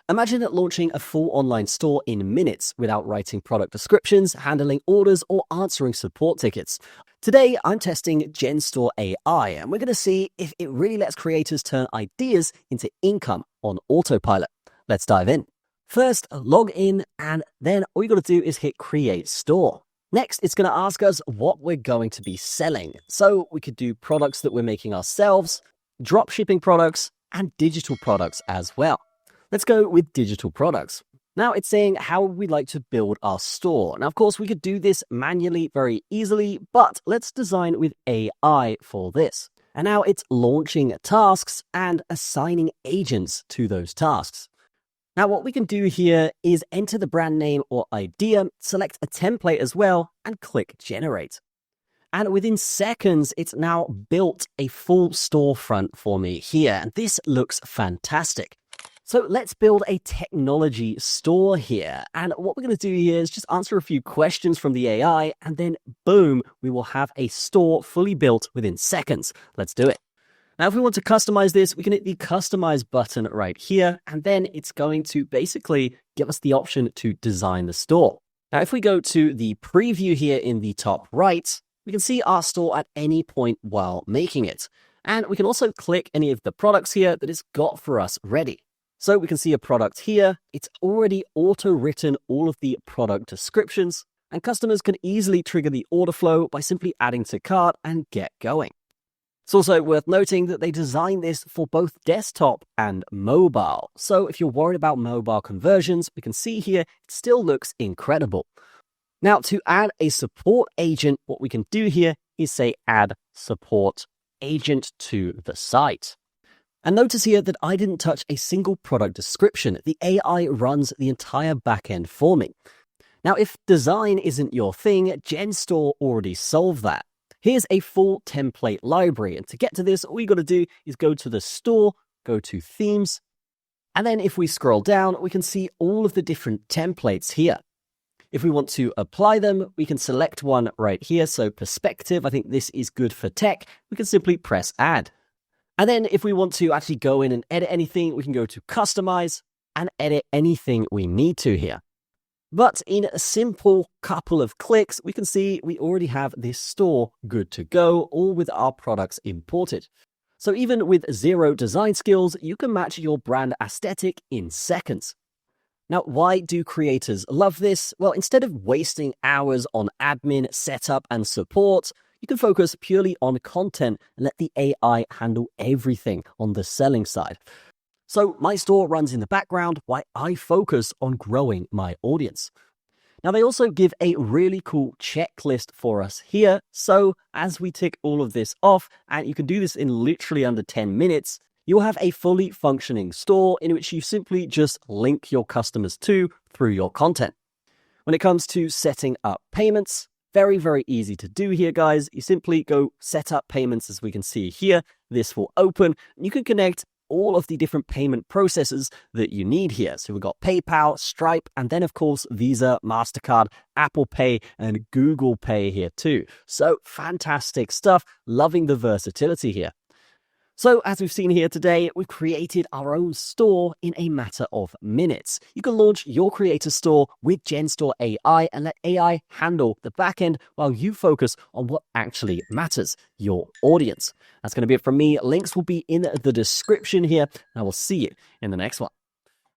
Imagine launching a full online store in minutes without writing product descriptions, handling orders, or answering support tickets. Today, I'm testing Genstore AI, and we're going to see if it really lets creators turn ideas into income on Autopilot. Let's dive in. First, log in, and then all you got to do is hit Create Store. Next, it's going to ask us what we're going to be selling. So we could do products that we're making ourselves, dropshipping products, and digital products as well. Let's go with digital products. Now it's saying how we'd like to build our store. Now, of course, we could do this manually very easily, but let's design with AI for this. And now it's launching tasks and assigning agents to those tasks. Now, what we can do here is enter the brand name or idea, select a template as well, and click Generate. And within seconds, it's now built a full storefront for me here, and this looks fantastic. So let's build a technology store here. And what we're going to do here is just answer a few questions from the AI, and then boom, we will have a store fully built within seconds. Let's do it. Now, if we want to customize this, we can hit the Customize button right here, and then it's going to basically give us the option to design the store. Now, if we go to the preview here in the top right, we can see our store at any point while making it. And we can also click any of the products here that it's got for us ready. So we can see a product here. It's already auto-written all of the product descriptions, and customers can easily trigger the order flow by simply adding to cart and get going. It's also worth noting that they designed this for both desktop and mobile. So if you're worried about mobile conversions, we can see here it still looks incredible. Now, to add a support agent, what we can do here is say add support agent to the site. And notice here that I didn't touch a single product description. The AI runs the entire backend for me. Now, if design isn't your thing, Genstore already solved that. Here's a full template library, and to get to this, all you got to do is go to the store, go to themes, and then if we scroll down, we can see all of the different templates here. If we want to apply them, we can select one right here. So perspective, I think this is good for tech. We can simply press add. And then if we want to actually go in and edit anything, we can go to customize and edit anything we need to here. But in a simple couple of clicks, we can see we already have this store good to go, all with our products imported. So even with zero design skills, you can match your brand aesthetic in seconds. Now, why do creators love this? Well, instead of wasting hours on admin, setup, and support, you can focus purely on content and let the AI handle everything on the selling side. So my store runs in the background while I focus on growing my audience. Now, they also give a really cool checklist for us here. So as we tick all of this off, and you can do this in literally under 10 minutes, you'll have a fully functioning store in which you simply just link your customers to through your content. When it comes to setting up payments, very, very easy to do here, guys. You simply go set up payments, as we can see here. This will open. You can connect all of the different payment processes that you need here. So we've got PayPal, Stripe, and then of course Visa, MasterCard, Apple Pay, and Google Pay here too. So fantastic stuff. Loving the versatility here. So as we've seen here today, we've created our own store in a matter of minutes. You can launch your creator store with Genstore AI and let AI handle the backend while you focus on what actually matters, your audience. That's going to be it from me. Links will be in the description here, and I will see you in the next one.